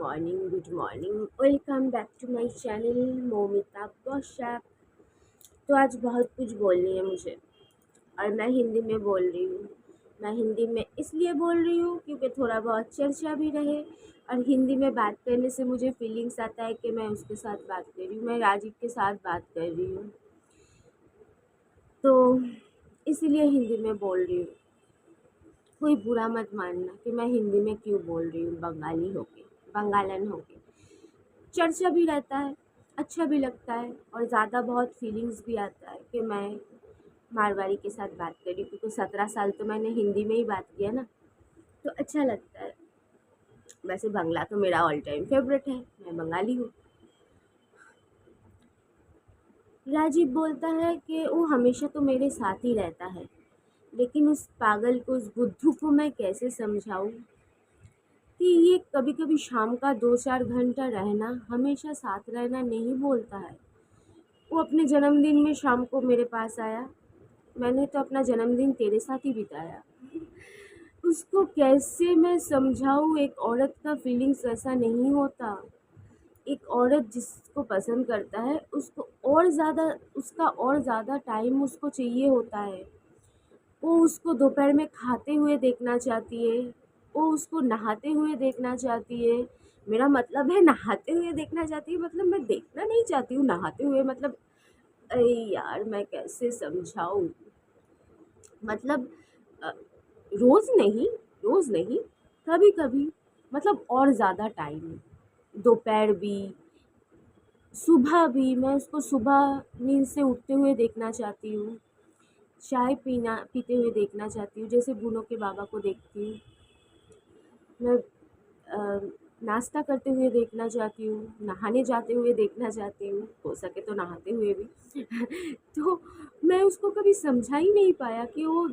Good morning, welcome back to my channel Momita Kaushik. तो आज बहुत कुछ बोलनी है मुझे और मैं हिंदी में बोल रही हूँ। मैं हिंदी में इसलिए बोल रही हूँ क्योंकि थोड़ा बहुत चर्चा भी रहे और हिंदी में बात करने से मुझे फीलिंग्स आता है कि मैं उसके साथ बात कर रही हूँ, मैं राजीव के साथ बात कर रही हूँ। तो इसीलिए हिंदी में बोल रही हूँ। कोई बुरा मत मानना कि मैं हिंदी में क्यों बोल रही हूँ बंगाली होके, बंगालन होके। चर्चा भी रहता है, अच्छा भी लगता है और ज़्यादा बहुत फीलिंग्स भी आता है कि मैं मारवाड़ी के साथ बात कर रही हूँ, क्योंकि 17 साल तो मैंने हिंदी में ही बात किया ना, तो अच्छा लगता है। वैसे बंगला तो मेरा ऑल टाइम फेवरेट है, मैं बंगाली हूँ। राजीव बोलता है कि वो हमेशा तो मेरे साथ ही रहता है, लेकिन उस पागल को, उस बुद्धू को मैं कैसे समझाऊँ कि ये कभी कभी शाम का 2-4 घंटा रहना, हमेशा साथ रहना नहीं बोलता है। वो अपने जन्मदिन में शाम को मेरे पास आया, मैंने तो अपना जन्मदिन तेरे साथ ही बिताया। उसको कैसे मैं समझाऊँ, एक औरत का फीलिंग्स ऐसा नहीं होता। एक औरत जिसको पसंद करता है उसको और ज़्यादा, उसका और ज़्यादा टाइम उसको चाहिए होता है। वो उसको दोपहर में खाते हुए देखना चाहती है, वो उसको नहाते हुए देखना चाहती है। मेरा मतलब है नहाते हुए देखना चाहती है, मतलब मैं देखना नहीं चाहती हूँ नहाते हुए, मतलब अरे यार मैं कैसे समझाऊँ। मतलब अ, रोज़ नहीं, कभी कभी, मतलब और ज़्यादा टाइम, दोपहर भी, सुबह भी। मैं उसको सुबह नींद से उठते हुए देखना चाहती हूँ, चाय पीना पीते हुए देखना चाहती हूँ, जैसे बूनो के बाबा को देखती हूँ। मैं नाश्ता करते हुए देखना चाहती हूँ, नहाने जाते हुए देखना चाहती हूँ, हो सके तो नहाते हुए भी। तो मैं उसको कभी समझा ही नहीं पाया कि वो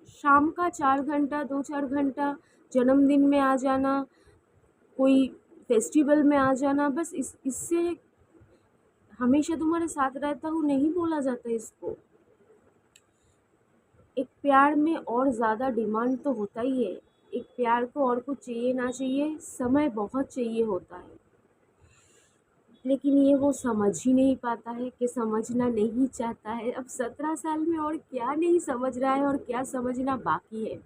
शाम का 4 घंटा, 2-4 घंटा जन्मदिन में आ जाना, कोई फेस्टिवल में आ जाना, बस इससे हमेशा तुम्हारे साथ रहता हूँ नहीं बोला जाता इसको। एक प्यार में और ज़्यादा डिमांड तो होता ही है। एक प्यार को और कुछ चाहिए ना चाहिए, समय बहुत चाहिए होता है, लेकिन ये वो समझ ही नहीं पाता है कि समझना नहीं चाहता है। अब 17 साल में और क्या नहीं समझ रहा है और क्या समझना बाकी है।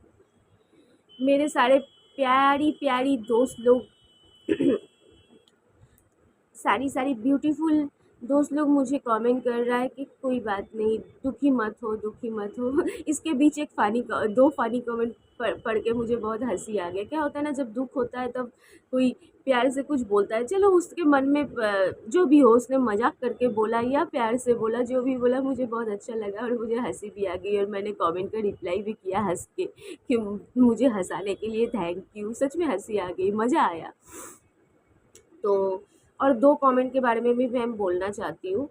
मेरे सारे प्यारी प्यारी दोस्त लोग, सारी सारी ब्यूटीफुल दोस्त लोग मुझे कमेंट कर रहा है कि कोई बात नहीं, दुखी मत हो, दुखी मत हो। इसके बीच एक दो फ़नी कमेंट पढ़ के मुझे बहुत हंसी आ गया। क्या होता है ना, जब दुख होता है तब कोई प्यार से कुछ बोलता है, चलो उसके मन में जो भी हो, उसने मजाक करके बोला या प्यार से बोला, जो भी बोला मुझे बहुत अच्छा लगा और मुझे हंसी भी आ गई, और मैंने कमेंट का रिप्लाई भी किया हंस के कि मुझे हंसाने के लिए थैंक यू। सच में हंसी आ गई, मज़ा आया। तो और दो कमेंट के बारे में भी मैं बोलना चाहती हूँ।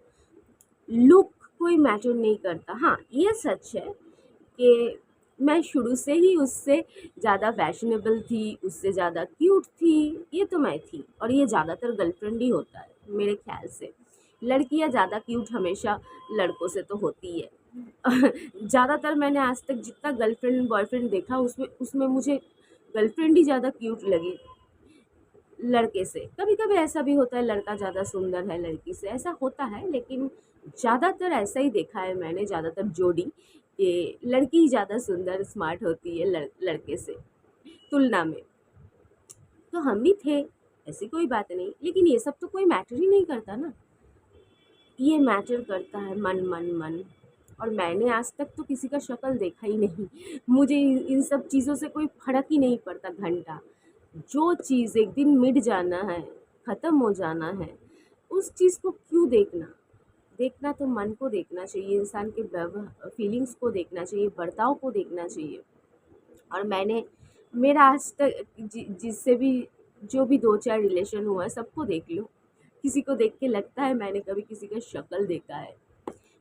लुक कोई मैटर नहीं करता। हाँ, ये सच है कि मैं शुरू से ही उससे ज़्यादा फैशनेबल थी, उससे ज़्यादा क्यूट थी, ये तो मैं थी, और ये ज़्यादातर गर्लफ्रेंड ही होता है मेरे ख्याल से। लड़कियाँ ज़्यादा क्यूट हमेशा लड़कों से तो होती है। ज़्यादातर मैंने आज तक जितना गर्लफ्रेंड बॉयफ्रेंड देखा, उसमें उसमें मुझे गर्लफ्रेंड ही ज़्यादा क्यूट लगी लड़के से। कभी कभी ऐसा भी होता है लड़का ज़्यादा सुंदर है लड़की से, ऐसा होता है, लेकिन ज़्यादातर ऐसा ही देखा है मैंने, ज़्यादातर जोड़ी, कि लड़की ही ज़्यादा सुंदर स्मार्ट होती है लड़के से तुलना में। तो हम भी थे, ऐसी कोई बात नहीं, लेकिन ये सब तो कोई मैटर ही नहीं करता ना। ये मैटर करता है मन मन मन। और मैंने आज तक तो किसी का शक्ल देखा ही नहीं। मुझे इन सब चीज़ों से कोई फर्क ही नहीं पड़ता घंटा। जो चीज़ एक दिन मिट जाना है, ख़त्म हो जाना है, उस चीज़ को क्यों देखना। देखना तो मन को देखना चाहिए, इंसान के फीलिंग्स को देखना चाहिए, बर्ताव को देखना चाहिए। और मैंने, मेरा आज तक जिससे भी, जो भी 2-4 रिलेशन हुआ है, सबको देख लो, किसी को देख के लगता है मैंने कभी किसी का शक्ल देखा है।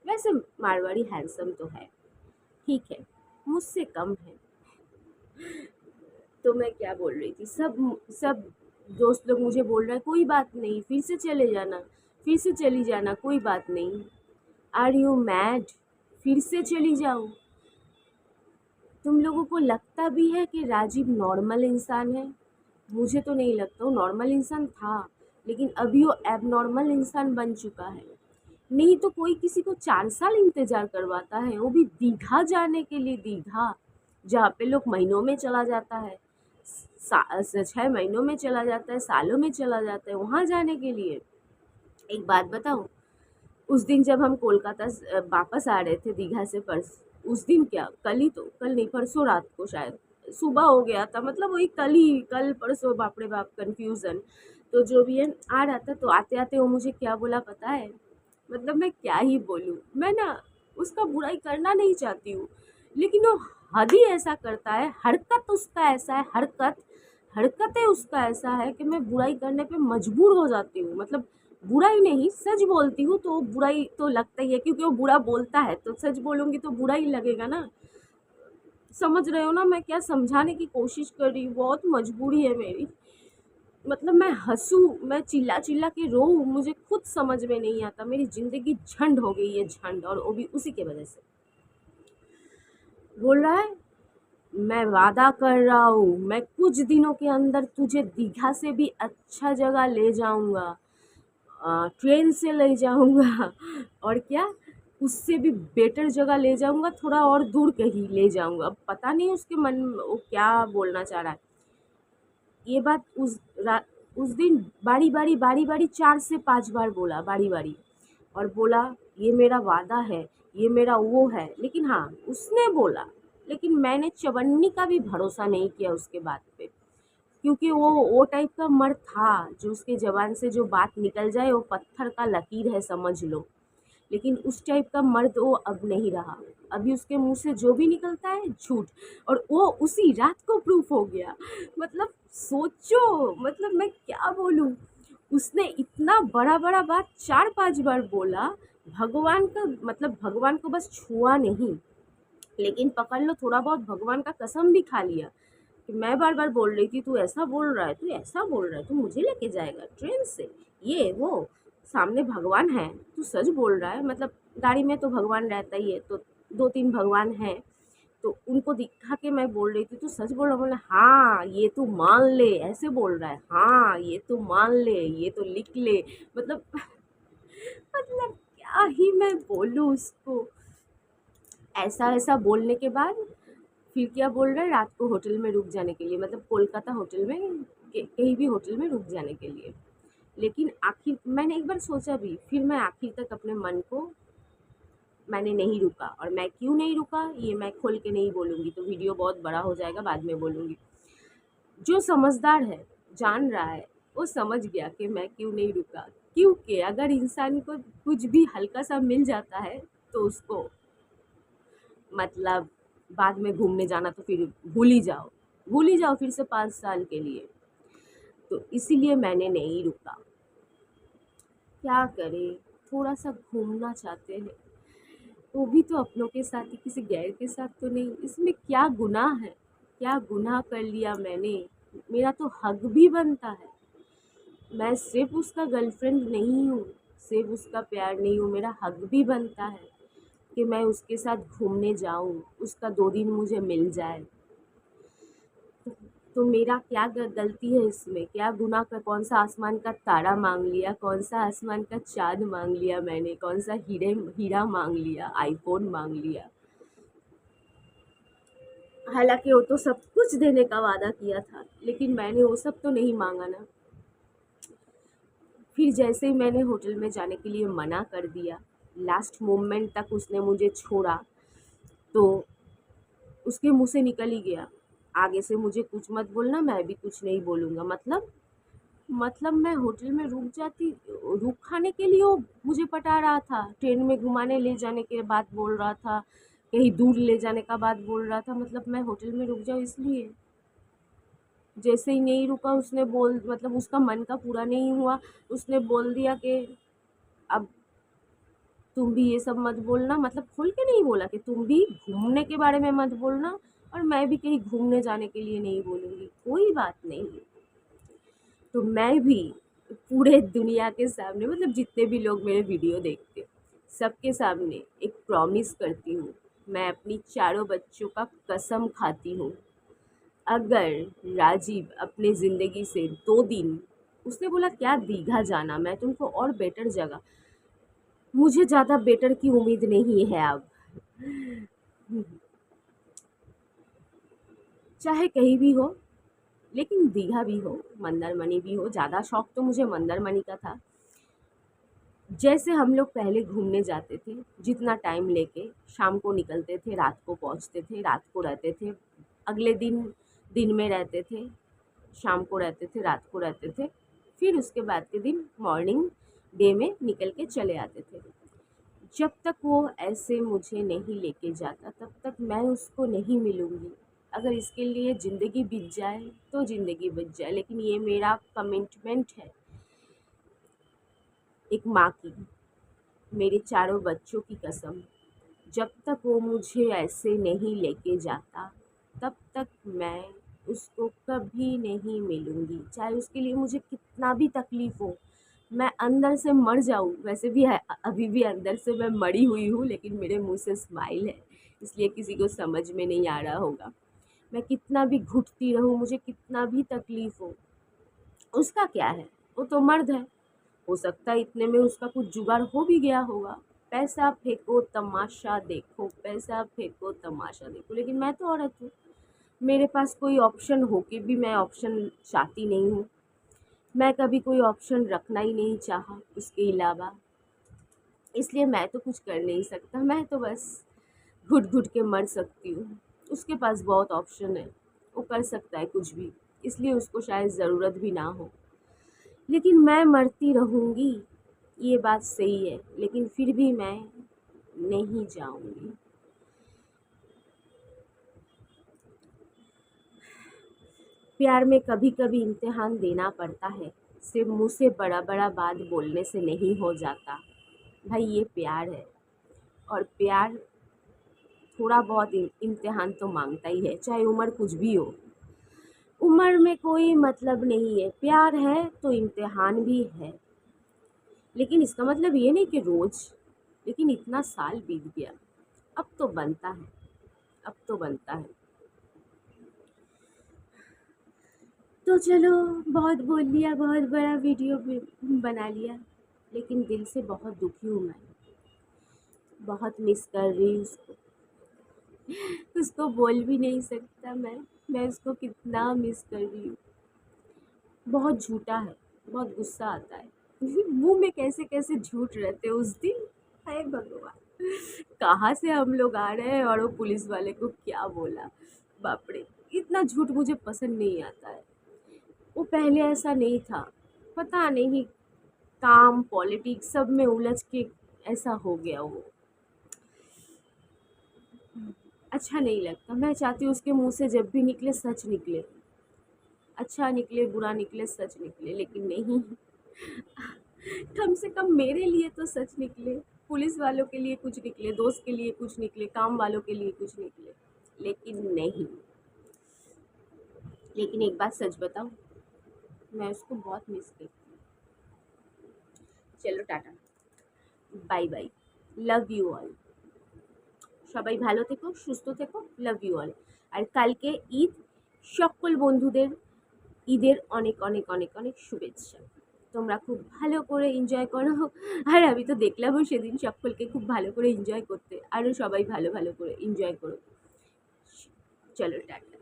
वैसे मारवाड़ी हैंडसम तो है, ठीक है, मुझसे कम है। तो मैं क्या बोल रही थी, सब सब दोस्त लोग मुझे बोल रहे हैं कोई बात नहीं, फिर से चले जाना, फिर से चली जाना, कोई बात नहीं। Are you mad? फिर से चली जाओ? तुम लोगों को लगता भी है कि राजीव नॉर्मल इंसान है? मुझे तो नहीं लगता, वो नॉर्मल इंसान था, लेकिन अभी वो एबनॉर्मल इंसान बन चुका है। नहीं तो कोई किसी को 4 साल इंतजार करवाता है, वो भी दीघा जाने के लिए। दीघा, जहाँ पे लोग महीनों में चला जाता है, 6 महीनों में चला जाता है, सालों में चला जाता है वहाँ जाने के लिए। एक बात बताऊँ, उस दिन जब हम कोलकाता से वापस आ रहे थे दीघा से, उस दिन क्या, कल ही तो, कल नहीं परसों रात को शायद, सुबह हो गया था, मतलब वही कल ही, कल परसों, बाप रे बाप कन्फ्यूज़न। तो जो भी है, आ रहा था, तो आते आते वो मुझे क्या बोला पता है? मतलब मैं क्या ही बोलूँ, मैं ना उसका बुराई करना नहीं चाहती हूँ, लेकिन वो हद ही ऐसा करता है, हरकत उसका ऐसा है, हरकतें उसका ऐसा है कि मैं बुराई करने पे मजबूर हो जाती हूँ। मतलब बुराई नहीं, सच बोलती हूँ तो बुराई तो लगता ही है, क्योंकि वो बुरा बोलता है तो सच बोलूँगी तो बुरा ही लगेगा ना। समझ रहे हो ना मैं क्या समझाने की कोशिश कर रही हूँ? बहुत मजबूरी है मेरी। मतलब मैं हँसूँ, मैं चिल्ला-चिल्ला के रोऊँ, मुझे खुद समझ में नहीं आता। मेरी ज़िंदगी झंड हो गई है, झंड, और वो भी उसी के वजह से। बोल रहा है, मैं वादा कर रहा हूँ, मैं कुछ दिनों के अंदर तुझे दीघा से भी अच्छा जगह ले जाऊँगा, ट्रेन से ले जाऊँगा और क्या, उससे भी बेटर जगह ले जाऊँगा, थोड़ा और दूर कहीं ले जाऊँगा। अब पता नहीं उसके मन में वो क्या बोलना चाह रहा है। ये बात उस दिन बारी-बारी 4 से 5 बार बोला, बारी-बारी, और बोला ये मेरा वादा है, ये मेरा वो है। लेकिन हाँ, उसने बोला, लेकिन मैंने चवन्नी का भी भरोसा नहीं किया उसके बात पे, क्योंकि वो टाइप का मर्द था, जो उसके ज़बान से जो बात निकल जाए वो पत्थर का लकीर है, समझ लो। लेकिन उस टाइप का मर्द वो अब नहीं रहा। अभी उसके मुँह से जो भी निकलता है झूठ, और वो उसी रात को प्रूफ हो गया। मतलब सोचो, मतलब मैं क्या बोलूँ? उसने इतना बड़ा-बड़ा बात 4-5 बार बोला, भगवान का मतलब भगवान को बस छुआ नहीं, लेकिन पकड़ लो थोड़ा बहुत भगवान का कसम भी खा लिया। कि मैं बार-बार बोल रही थी, "तू ऐसा बोल रहा है, तू ऐसा बोल रहा है, तू मुझे लेके जाएगा ट्रेन से, ये वो, सामने भगवान है, तू सच बोल रहा है?" मतलब गाड़ी में तो भगवान रहता ही है, तो 2-3 भगवान हैं, तो उनको दिखा के मैं बोल रही थी, "तू सच बोल रहा है?" बोला, "हाँ, ये तू मान ले", ऐसे बोल रहा है, "हाँ, ये तू मान ले, ये तो लिख ले।" मतलब मतलब क्या ही मैं बोलूँ उसको? ऐसा-ऐसा बोलने के बाद फिर क्या बोल रहा है, रात को होटल में रुक जाने के लिए, मतलब कोलकाता होटल में, कहीं भी होटल में रुक जाने के लिए। लेकिन आखिर मैंने एक बार सोचा भी, फिर मैं आखिर तक अपने मन को, मैंने नहीं रुका, और मैं क्यों नहीं रुका ये मैं खोल के नहीं बोलूँगी, तो वीडियो बहुत बड़ा हो जाएगा, बाद में बोलूँगी। जो समझदार है, जान रहा है, वो समझ गया कि मैं क्यों नहीं रुका। क्योंकि अगर इंसान को कुछ भी हल्का सा मिल जाता है, तो उसको मतलब बाद में घूमने जाना तो फिर भूल ही जाओ फिर से 5 साल के लिए। तो इसीलिए मैंने नहीं रुका। क्या करें, थोड़ा सा घूमना चाहते हैं, वो भी तो अपनों के साथ ही, किसी गैर के साथ तो नहीं। इसमें क्या गुनाह है, क्या गुनाह कर लिया मैंने? मेरा तो हक भी बनता है। मैं सिर्फ उसका गर्लफ्रेंड नहीं हूँ, सिर्फ उसका प्यार नहीं हूँ, मेरा हक भी बनता है कि मैं उसके साथ घूमने जाऊँ, उसका 2 दिन मुझे मिल जाए। तो मेरा क्या गलती है इसमें? क्या गुनाह का, कौन सा आसमान का तारा मांग लिया, कौन सा आसमान का चाँद मांग लिया मैंने, कौन सा हीरा मांग लिया, आईफ़ोन मांग लिया। हालाँकि वो तो सब कुछ देने का वादा किया था, लेकिन मैंने वो सब तो नहीं माँगा ना। फिर जैसे ही मैंने होटल में जाने के लिए मना कर दिया, लास्ट मोमेंट तक उसने मुझे छोड़ा, तो उसके मुँह से निकल ही गया, आगे से मुझे कुछ मत बोलना, मैं भी कुछ नहीं बोलूँगा। मतलब मैं होटल में रुक खाने के लिए वो मुझे पटा रहा था, ट्रेन में घुमाने ले जाने के बात बोल रहा था, कहीं दूर ले जाने का बात बोल रहा था, मतलब मैं होटल में रुक जाऊँ इसलिए। जैसे ही नहीं रुका, उसने बोल मतलब उसका मन का पूरा नहीं हुआ, उसने बोल दिया कि अब तुम भी ये सब मत बोलना, मतलब खुल के नहीं बोला कि तुम भी घूमने के बारे में मत बोलना, और मैं भी कहीं घूमने जाने के लिए नहीं बोलूँगी, कोई बात नहीं। तो मैं भी पूरे दुनिया के सामने, मतलब जितने भी लोग मेरे वीडियो देखते हैं, सबके सामने एक प्रॉमिस करती हूँ, मैं अपनी चारों बच्चों का कसम खाती हूँ अगर राजीव अपने ज़िंदगी से 2 दिन, उसने बोला क्या दीघा जाना, मैं तुमको और बेटर जगह, मुझे ज़्यादा बेटर की उम्मीद नहीं है अब। चाहे कहीं भी हो, लेकिन दीघा भी हो, मंदारमनी भी हो। ज़्यादा शौक तो मुझे मंदारमनी का था। जैसे हम लोग पहले घूमने जाते थे, जितना टाइम लेके शाम को निकलते थे, रात को पहुंचते थे, रात को रहते थे, अगले दिन दिन में रहते थे, शाम को रहते थे, रात को रहते थे, फिर उसके बाद के दिन मॉर्निंग डे में निकल के चले आते थे। जब तक वो ऐसे मुझे नहीं लेके जाता, तब तक मैं उसको नहीं मिलूँगी। अगर इसके लिए ज़िंदगी बीत जाए तो ज़िंदगी बीत जाए, लेकिन ये मेरा कमिटमेंट है एक माँ की, मेरे चारों बच्चों की कसम। जब तक वो मुझे ऐसे नहीं लेके जाता, तब तक मैं उसको कभी नहीं मिलूँगी, चाहे उसके लिए मुझे कितना भी तकलीफ़ हो। मैं अंदर से मर जाऊँ, वैसे भी है, अभी भी अंदर से मैं मरी हुई हूँ, लेकिन मेरे मुँह से स्माइल है, इसलिए किसी को समझ में नहीं आ रहा होगा। मैं कितना भी घुटती रहूँ, मुझे कितना भी तकलीफ़ हो, उसका क्या है, वो तो मर्द है। हो सकता है इतने में उसका कुछ जुगाड़ हो भी गया होगा। पैसा फेंको तमाशा देखो, पैसा फेंको तमाशा देखो, लेकिन मैं तो औरत हूँ। मेरे पास कोई ऑप्शन हो के भी मैं ऑप्शन चाहती नहीं हूँ। मैं कभी कोई ऑप्शन रखना ही नहीं चाहा उसके अलावा, इसलिए मैं तो कुछ कर नहीं सकता। मैं तो बस घुट घुट के मर सकती हूँ। उसके पास बहुत ऑप्शन है, वो कर सकता है कुछ भी, इसलिए उसको शायद ज़रूरत भी ना हो। लेकिन मैं मरती रहूँगी, ये बात सही है, लेकिन फिर भी मैं नहीं जाऊँगी। प्यार में कभी कभी इम्तिहान देना पड़ता है, सिर्फ मुँह से बड़ा बड़ा बात बोलने से नहीं हो जाता। भाई ये प्यार है, और प्यार थोड़ा बहुत इम्तिहान तो मांगता ही है, चाहे उम्र कुछ भी हो। उम्र में कोई मतलब नहीं है, प्यार है तो इम्तिहान भी है। लेकिन इसका मतलब ये नहीं कि रोज़, लेकिन इतना साल बीत गया, अब तो बनता है, अब तो बनता है। तो चलो, बहुत बोल लिया, बहुत बड़ा वीडियो बना लिया, लेकिन दिल से बहुत दुखी हूँ मैं। बहुत मिस कर रही हूँ उसको। उसको बोल भी नहीं सकता मैं उसको कितना मिस कर रही हूँ। बहुत झूठा है, बहुत गुस्सा आता है। मुंह में कैसे कैसे झूठ रहते उस दिन, है भगवान। कहाँ से हम लोग आ रहे हैं और वो पुलिस वाले को क्या बोला, बाप रे। इतना झूठ मुझे पसंद नहीं आता है। वो पहले ऐसा नहीं था, पता नहीं, काम पॉलिटिक्स सब में उलझ के ऐसा हो गया वो। अच्छा नहीं लगता, मैं चाहती हूँ उसके मुंह से जब भी निकले सच निकले, अच्छा निकले बुरा निकले सच निकले, लेकिन नहीं। कम से कम मेरे लिए तो सच निकले, पुलिस वालों के लिए कुछ निकले, दोस्त के लिए कुछ निकले, काम वालों के लिए कुछ निकले, लेकिन नहीं। लेकिन एक बात सच बताऊँ, मैं उसको बहुत मिस करती हूँ। चलो tata, bye bye, love you all. সবাই ভালো থেকো, সুস্থ থেকো, লাভ ইউ অল। আর কালকে ঈদ, সকল বন্ধুদের ঈদের অনেক অনেক অনেক অনেক শুভেচ্ছা। তোমরা খুব ভালো করে এনজয় করো, আর আমি তো দেখলামও সেদিন সকলকে খুব ভালো করে এনজয় করতে। আরও সবাই ভালো ভালো করে এনজয় করো। চলো টাটা।